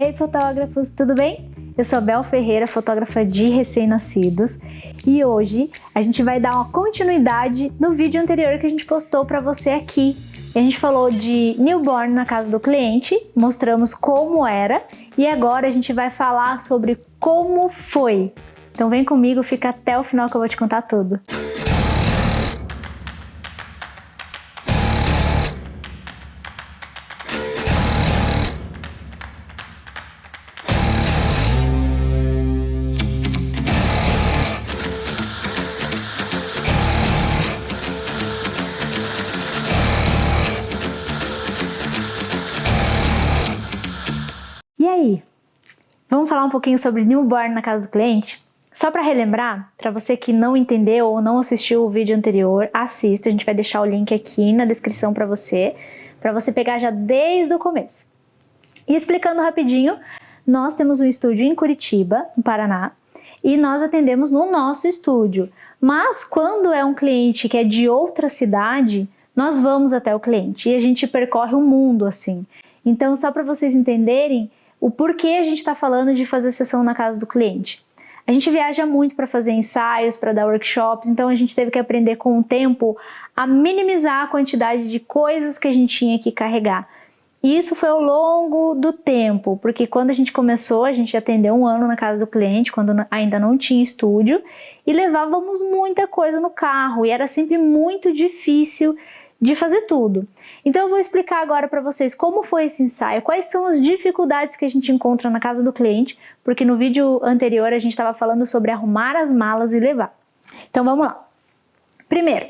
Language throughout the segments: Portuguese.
Ei, fotógrafos, tudo bem? Eu sou a Bel Ferreira, fotógrafa de recém-nascidos, e hoje a gente vai dar uma continuidade no vídeo anterior que a gente postou para você aqui. A gente falou de newborn na casa do cliente, mostramos como era, e agora a gente vai falar sobre como foi. Então vem comigo, fica até o final que eu vou te contar tudo. E aí, vamos falar um pouquinho sobre newborn na casa do cliente? Só para relembrar, para você que não entendeu ou não assistiu o vídeo anterior, assista, a gente vai deixar o link aqui na descrição para você pegar já desde o começo. E explicando rapidinho, nós temos um estúdio em Curitiba, no Paraná, e nós atendemos no nosso estúdio. Mas quando é um cliente que é de outra cidade, nós vamos até o cliente e a gente percorre o mundo assim. Então, só para vocês entenderem o porquê a gente está falando de fazer sessão na casa do cliente. A gente viaja muito para fazer ensaios, para dar workshops, então a gente teve que aprender com o tempo a minimizar a quantidade de coisas que a gente tinha que carregar. E isso foi ao longo do tempo, porque quando a gente começou, a gente atendeu 1 ano na casa do cliente, quando ainda não tinha estúdio, e levávamos muita coisa no carro, e era sempre muito difícil de fazer tudo. Então eu vou explicar agora para vocês como foi esse ensaio, quais são as dificuldades que a gente encontra na casa do cliente, porque no vídeo anterior a gente estava falando sobre arrumar as malas e levar. Então vamos lá. Primeiro,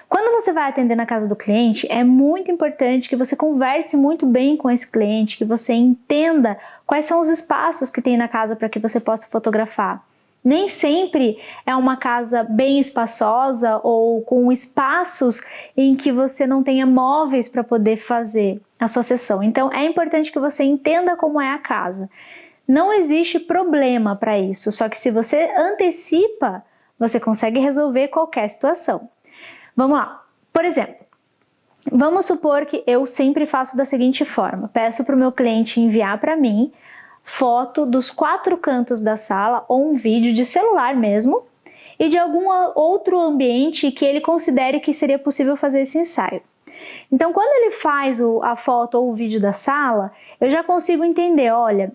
quando você vai atender na casa do cliente, é muito importante que você converse muito bem com esse cliente, que você entenda quais são os espaços que tem na casa para que você possa fotografar. Nem sempre é uma casa bem espaçosa ou com espaços em que você não tenha móveis para poder fazer a sua sessão. Então é importante que você entenda como é a casa. Não existe problema para isso, só que se você antecipa, você consegue resolver qualquer situação. Vamos lá. Por exemplo, vamos supor que eu sempre faço da seguinte forma. Peço para o meu cliente enviar para mim foto dos 4 cantos da sala ou um vídeo de celular mesmo e de algum outro ambiente que ele considere que seria possível fazer esse ensaio. Então, quando ele faz a foto ou o vídeo da sala, eu já consigo entender, olha,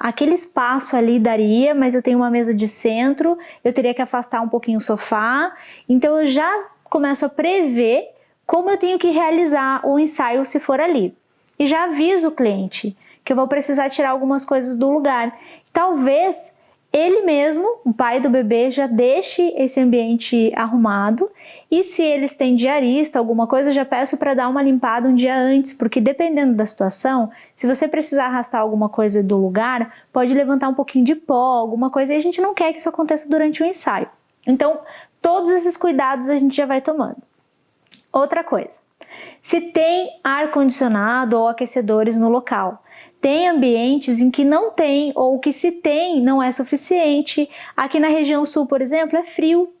aquele espaço ali daria, mas eu tenho uma mesa de centro, eu teria que afastar um pouquinho o sofá, então eu já começo a prever como eu tenho que realizar o ensaio se for ali. E já aviso o cliente que eu vou precisar tirar algumas coisas do lugar. Talvez ele mesmo, o pai do bebê, já deixe esse ambiente arrumado, e se eles têm diarista, alguma coisa, eu já peço para dar uma limpada um dia antes, porque dependendo da situação, se você precisar arrastar alguma coisa do lugar, pode levantar um pouquinho de pó, alguma coisa, e a gente não quer que isso aconteça durante o ensaio. Então, todos esses cuidados a gente já vai tomando. Outra coisa, se tem ar-condicionado ou aquecedores no local. Tem ambientes em que não tem, ou que se tem não é suficiente. Aqui na região sul, por exemplo, é frio.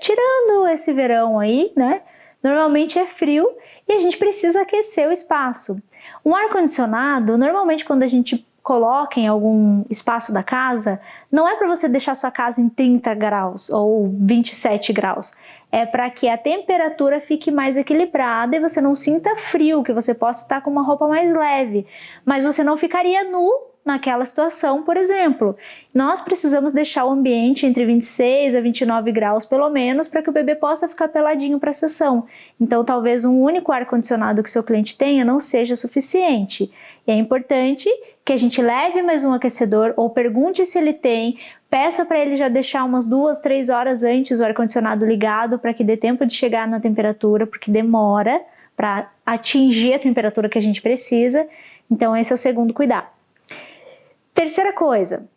Tirando esse verão aí, né? Normalmente é frio e a gente precisa aquecer o espaço. Um ar-condicionado, normalmente quando a gente coloca em algum espaço da casa, não é para você deixar sua casa em 30 graus ou 27 graus. É para que a temperatura fique mais equilibrada e você não sinta frio, que você possa estar com uma roupa mais leve. Mas você não ficaria nu naquela situação, por exemplo. Nós precisamos deixar o ambiente entre 26 a 29 graus, pelo menos, para que o bebê possa ficar peladinho para a sessão. Então, talvez um único ar-condicionado que seu cliente tenha não seja suficiente. E é importante que a gente leve mais um aquecedor ou pergunte se ele tem, peça para ele já deixar umas 2, 3 horas antes o ar-condicionado ligado para que dê tempo de chegar na temperatura, porque demora para atingir a temperatura que a gente precisa. Então esse é o segundo cuidado. Terceira coisa,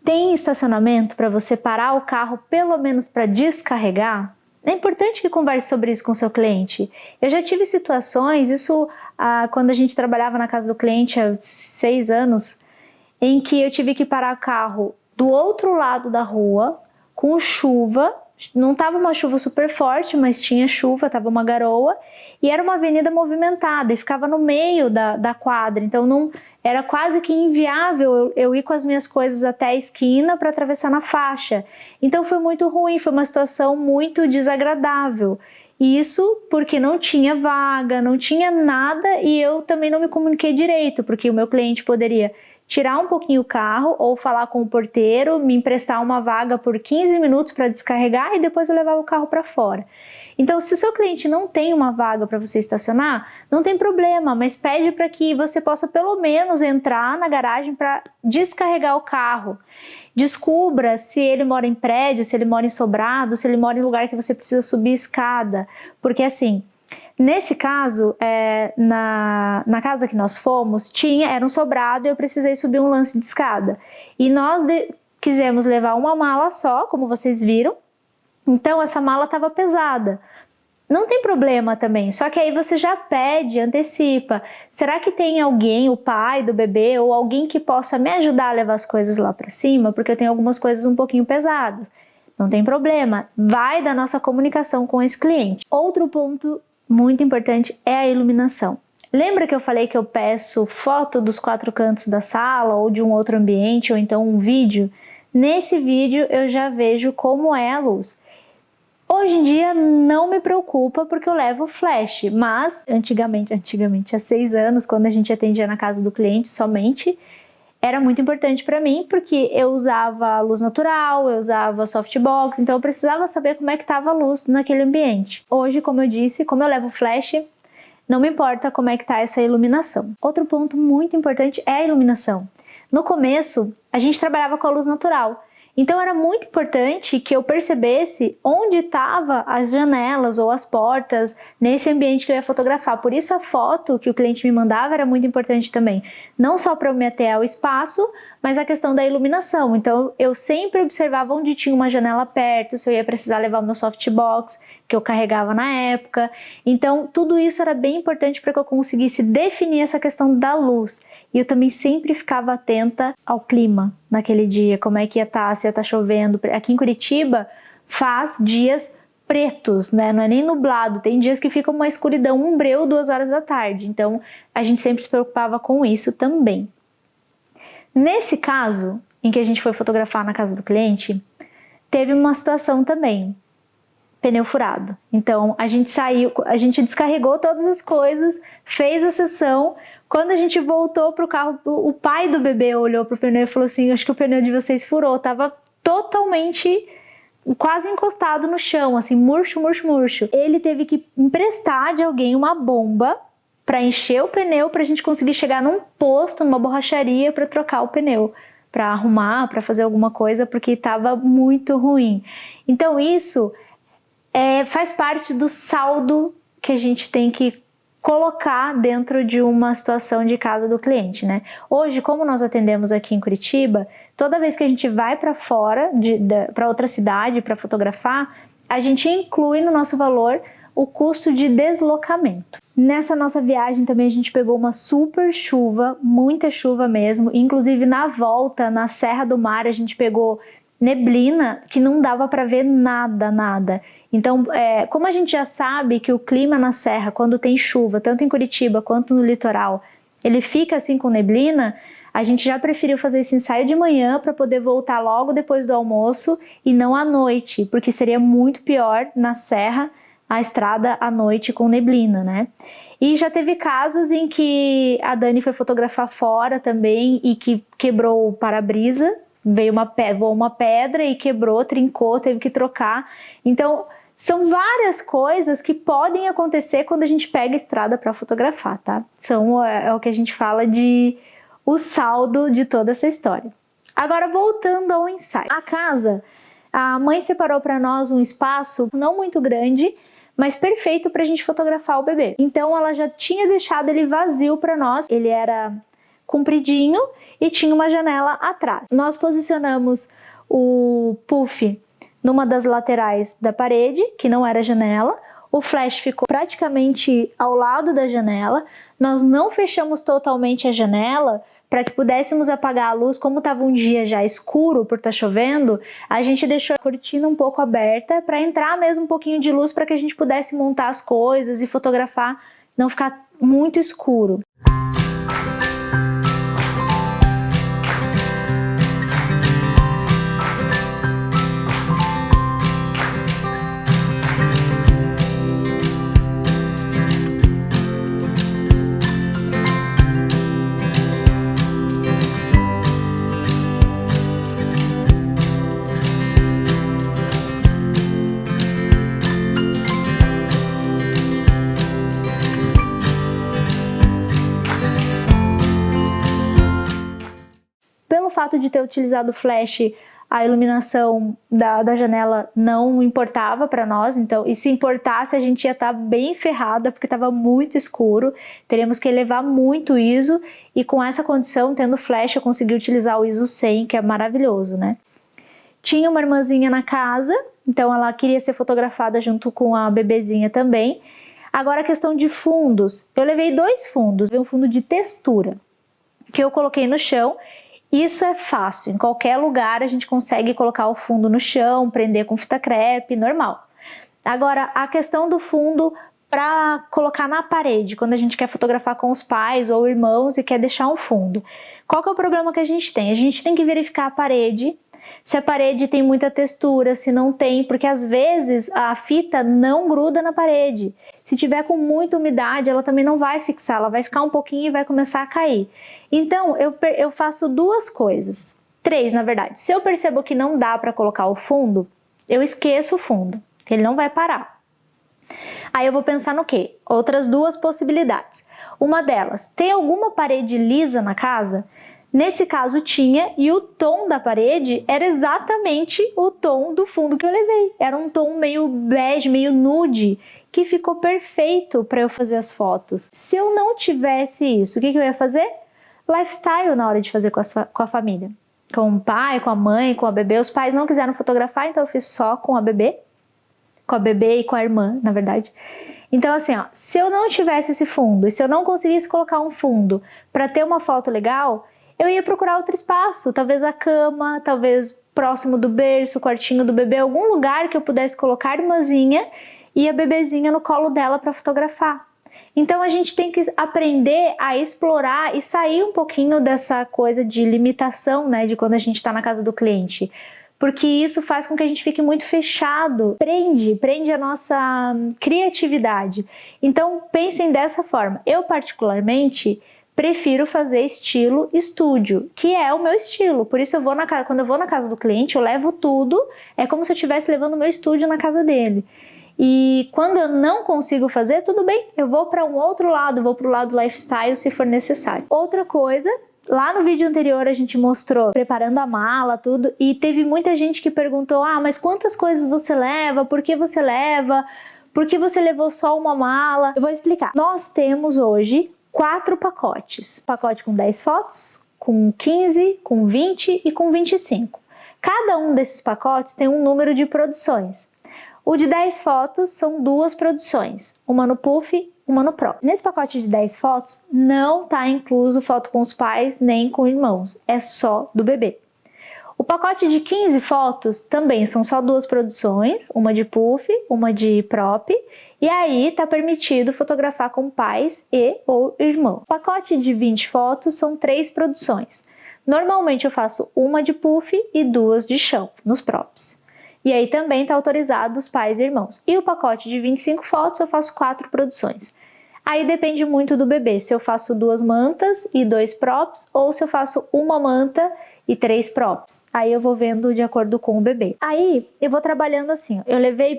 tem estacionamento para você parar o carro pelo menos para descarregar? É importante que converse sobre isso com o seu cliente. Eu já tive situações, isso quando a gente trabalhava na casa do cliente há 6 anos, em que eu tive que parar o carro do outro lado da rua, com chuva, Não estava uma chuva super forte, mas tinha chuva, estava uma garoa, e era uma avenida movimentada, e ficava no meio da quadra, então não era quase que inviável eu ir com as minhas coisas até a esquina para atravessar na faixa. Então foi muito ruim, foi uma situação muito desagradável. Isso porque não tinha vaga, não tinha nada, e eu também não me comuniquei direito, porque o meu cliente poderia tirar um pouquinho o carro ou falar com o porteiro, me emprestar uma vaga por 15 minutos para descarregar e depois eu levava o carro para fora. Então, se o seu cliente não tem uma vaga para você estacionar, não tem problema, mas pede para que você possa pelo menos entrar na garagem para descarregar o carro. Descubra se ele mora em prédio, se ele mora em sobrado, se ele mora em lugar que você precisa subir escada, porque assim, nesse caso, na casa que nós fomos, era um sobrado e eu precisei subir um lance de escada. E nós quisemos levar uma mala só, como vocês viram, então essa mala estava pesada. Não tem problema também, só que aí você já pede, antecipa. Será que tem alguém, o pai do bebê, ou alguém que possa me ajudar a levar as coisas lá para cima? Porque eu tenho algumas coisas um pouquinho pesadas. Não tem problema, vai da nossa comunicação com esse cliente. Outro ponto muito importante é a iluminação. Lembra que eu falei que eu peço foto dos 4 cantos da sala ou de um outro ambiente ou então um vídeo? Nesse vídeo eu já vejo como é a luz. Hoje em dia não me preocupa porque eu levo flash, mas antigamente há 6 anos, quando a gente atendia na casa do cliente somente, era muito importante para mim porque eu usava luz natural, eu usava softbox, então eu precisava saber como é que estava a luz naquele ambiente. Hoje, como eu disse, como eu levo flash, não me importa como é que está essa iluminação. Outro ponto muito importante é a iluminação. No começo, a gente trabalhava com a luz natural. Então era muito importante que eu percebesse onde estavam as janelas ou as portas nesse ambiente que eu ia fotografar. Por isso a foto que o cliente me mandava era muito importante também. Não só para eu me ater ao espaço, mas a questão da iluminação. Então eu sempre observava onde tinha uma janela perto, se eu ia precisar levar o meu softbox, que eu carregava na época. Então tudo isso era bem importante para que eu conseguisse definir essa questão da luz. E eu também sempre ficava atenta ao clima naquele dia, como é que ia estar, se ia estar chovendo. Aqui em Curitiba faz dias pretos, né? Não é nem nublado, tem dias que fica uma escuridão, um breu 2 horas da tarde. Então a gente sempre se preocupava com isso também. Nesse caso, em que a gente foi fotografar na casa do cliente, teve uma situação também. Pneu furado. Então a gente descarregou todas as coisas, fez a sessão. Quando a gente voltou pro carro, o pai do bebê olhou pro pneu e falou assim: acho que o pneu de vocês furou. Tava totalmente quase encostado no chão, assim, murcho. Ele teve que emprestar de alguém uma bomba para encher o pneu pra gente conseguir chegar num posto, numa borracharia para trocar o pneu, para arrumar, para fazer alguma coisa, porque tava muito ruim. Então isso faz parte do saldo que a gente tem que colocar dentro de uma situação de casa do cliente, né? Hoje, como nós atendemos aqui em Curitiba, toda vez que a gente vai para fora, para outra cidade para fotografar, a gente inclui no nosso valor o custo de deslocamento. Nessa nossa viagem também a gente pegou uma super chuva, muita chuva mesmo, inclusive na volta, na Serra do Mar, a gente pegou neblina que não dava para ver nada. Então, como a gente já sabe que o clima na serra, quando tem chuva, tanto em Curitiba quanto no litoral, ele fica assim com neblina, a gente já preferiu fazer esse ensaio de manhã para poder voltar logo depois do almoço e não à noite, porque seria muito pior na serra a estrada à noite com neblina, né? E já teve casos em que a Dani foi fotografar fora também e que quebrou o para-brisa, voou uma pedra e quebrou, trincou, teve que trocar. Então, são várias coisas que podem acontecer quando a gente pega a estrada para fotografar, tá? É o que a gente fala de o saldo de toda essa história. Agora, voltando ao ensaio. A casa, a mãe separou para nós um espaço não muito grande, mas perfeito para a gente fotografar o bebê. Então, ela já tinha deixado ele vazio para nós. Ele era compridinho e tinha uma janela atrás. Nós posicionamos o puff numa das laterais da parede, que não era janela. O flash ficou praticamente ao lado da janela. Nós não fechamos totalmente a janela para que pudéssemos apagar a luz. Como estava um dia já escuro por estar chovendo, a gente deixou a cortina um pouco aberta para entrar mesmo um pouquinho de luz para que a gente pudesse montar as coisas e fotografar, não ficar muito escuro. Pelo fato de ter utilizado flash, a iluminação da janela não importava para nós, então, e se importasse a gente ia estar bem ferrada, porque estava muito escuro, teríamos que elevar muito o ISO, e com essa condição, tendo flash, eu consegui utilizar o ISO 100, que é maravilhoso, né? Tinha uma irmãzinha na casa, então ela queria ser fotografada junto com a bebezinha também. Agora a questão de fundos, eu levei 2 fundos, um fundo de textura, que eu coloquei no chão. Isso é fácil, em qualquer lugar a gente consegue colocar o fundo no chão, prender com fita crepe, normal. Agora, a questão do fundo para colocar na parede, quando a gente quer fotografar com os pais ou irmãos e quer deixar um fundo. Qual que é o problema que a gente tem? A gente tem que verificar a parede, se a parede tem muita textura, se não tem, porque às vezes a fita não gruda na parede. Se tiver com muita umidade, ela também não vai fixar, ela vai ficar um pouquinho e vai começar a cair. Então, eu faço 2 coisas, 3 na verdade. Se eu percebo que não dá para colocar o fundo, eu esqueço o fundo, que ele não vai parar. Aí eu vou pensar no quê? Outras 2 possibilidades. Uma delas, tem alguma parede lisa na casa? Nesse caso tinha, e o tom da parede era exatamente o tom do fundo que eu levei. Era um tom meio bege, meio nude, que ficou perfeito para eu fazer as fotos. Se eu não tivesse isso, o que eu ia fazer? Lifestyle na hora de fazer com a família. Com o pai, com a mãe, com a bebê. Os pais não quiseram fotografar, então eu fiz só com a bebê. Com a bebê e com a irmã, na verdade. Então assim, ó, se eu não tivesse esse fundo, e se eu não conseguisse colocar um fundo para ter uma foto legal, eu ia procurar outro espaço, talvez a cama, talvez próximo do berço, o quartinho do bebê, algum lugar que eu pudesse colocar a irmãzinha e a bebezinha no colo dela para fotografar. Então a gente tem que aprender a explorar e sair um pouquinho dessa coisa de limitação, né, de quando a gente está na casa do cliente. Porque isso faz com que a gente fique muito fechado, prende a nossa criatividade. Então pensem dessa forma. Eu particularmente prefiro fazer estilo estúdio, que é o meu estilo. Por isso quando eu vou na casa do cliente, eu levo tudo, é como se eu estivesse levando o meu estúdio na casa dele. E quando eu não consigo fazer, tudo bem, eu vou para um outro lado, vou para o lado lifestyle se for necessário. Outra coisa, lá no vídeo anterior a gente mostrou preparando a mala, tudo, e teve muita gente que perguntou, mas quantas coisas você leva? Por que você leva? Por que você levou só uma mala? Eu vou explicar. Nós temos hoje 4 pacotes. Pacote com 10 fotos, com 15, com 20 e com 25. Cada um desses pacotes tem um número de produções. O de 10 fotos são 2 produções, uma no Puff, uma no Pro. Nesse pacote de 10 fotos não está incluso foto com os pais nem com irmãos, é só do bebê. O pacote de 15 fotos também são só 2 produções, uma de Puff, uma de Prop, e aí está permitido fotografar com pais e ou irmão. O pacote de 20 fotos são 3 produções. Normalmente eu faço uma de Puff e 2 de chão, nos props. E aí também está autorizado os pais e irmãos. E o pacote de 25 fotos eu faço 4 produções. Aí depende muito do bebê, se eu faço 2 mantas e 2 props, ou se eu faço uma manta e 3 props. Aí eu vou vendo de acordo com o bebê. Aí eu vou trabalhando assim,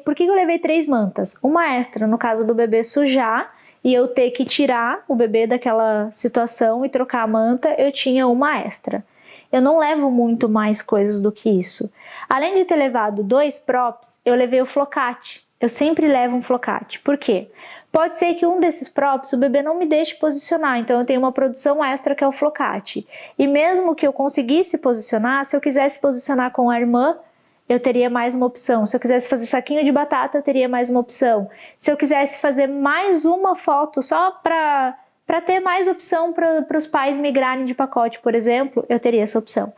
por que eu levei 3 mantas? Uma extra no caso do bebê sujar e eu ter que tirar o bebê daquela situação e trocar a manta, eu tinha uma extra. Eu não levo muito mais coisas do que isso. Além de ter levado 2 props, eu levei o flocate. Eu sempre levo um flocate. Por quê? Pode ser que um desses props o bebê não me deixe posicionar, então eu tenho uma produção extra que é o flocate. E mesmo que eu conseguisse posicionar, se eu quisesse posicionar com a irmã, eu teria mais uma opção. Se eu quisesse fazer saquinho de batata, eu teria mais uma opção. Se eu quisesse fazer mais uma foto só para Para ter mais opção para os pais migrarem de pacote, por exemplo, eu teria essa opção.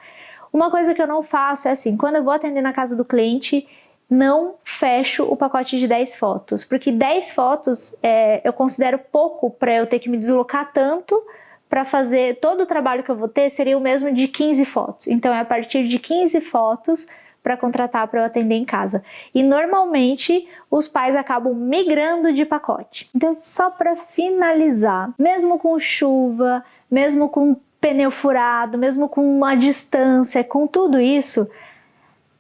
Uma coisa que eu não faço é assim, quando eu vou atender na casa do cliente, não fecho o pacote de 10 fotos, porque 10 fotos eu considero pouco para eu ter que me deslocar tanto para fazer todo o trabalho que eu vou ter, seria o mesmo de 15 fotos. Então é a partir de 15 fotos para contratar para eu atender em casa. E normalmente os pais acabam migrando de pacote. Então só para finalizar, mesmo com chuva, mesmo com pneu furado, mesmo com uma distância, com tudo isso,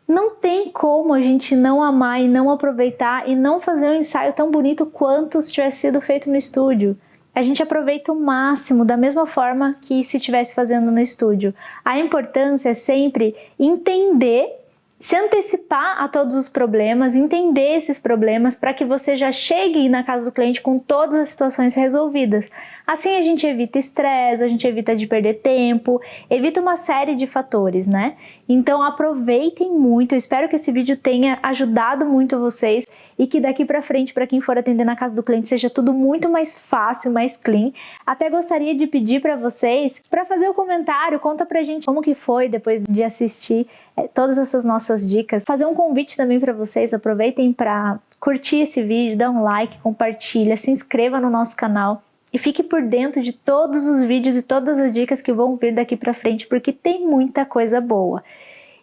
não tem como a gente não amar e não aproveitar e não fazer um ensaio tão bonito quanto se tivesse sido feito no estúdio. A gente aproveita o máximo, da mesma forma que se estivesse fazendo no estúdio. A importância é sempre entender, se antecipar a todos os problemas, entender esses problemas para que você já chegue na casa do cliente com todas as situações resolvidas. Assim a gente evita estresse, a gente evita de perder tempo, evita uma série de fatores, né? Então aproveitem muito, eu espero que esse vídeo tenha ajudado muito vocês e que daqui pra frente, para quem for atender na casa do cliente, seja tudo muito mais fácil, mais clean. Até gostaria de pedir para vocês, para fazer o comentário, conta pra gente como que foi depois de assistir todas essas nossas dicas. Fazer um convite também para vocês, aproveitem para curtir esse vídeo, dar um like, compartilha, se inscreva no nosso canal. E fique por dentro de todos os vídeos e todas as dicas que vão vir daqui pra frente, porque tem muita coisa boa.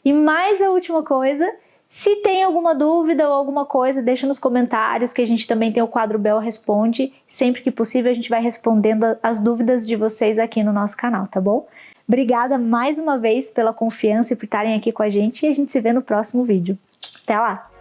E mais a última coisa, se tem alguma dúvida ou alguma coisa, deixa nos comentários, que a gente também tem o quadro Bel Responde. Sempre que possível a gente vai respondendo as dúvidas de vocês aqui no nosso canal, tá bom? Obrigada mais uma vez pela confiança e por estarem aqui com a gente e a gente se vê no próximo vídeo. Até lá!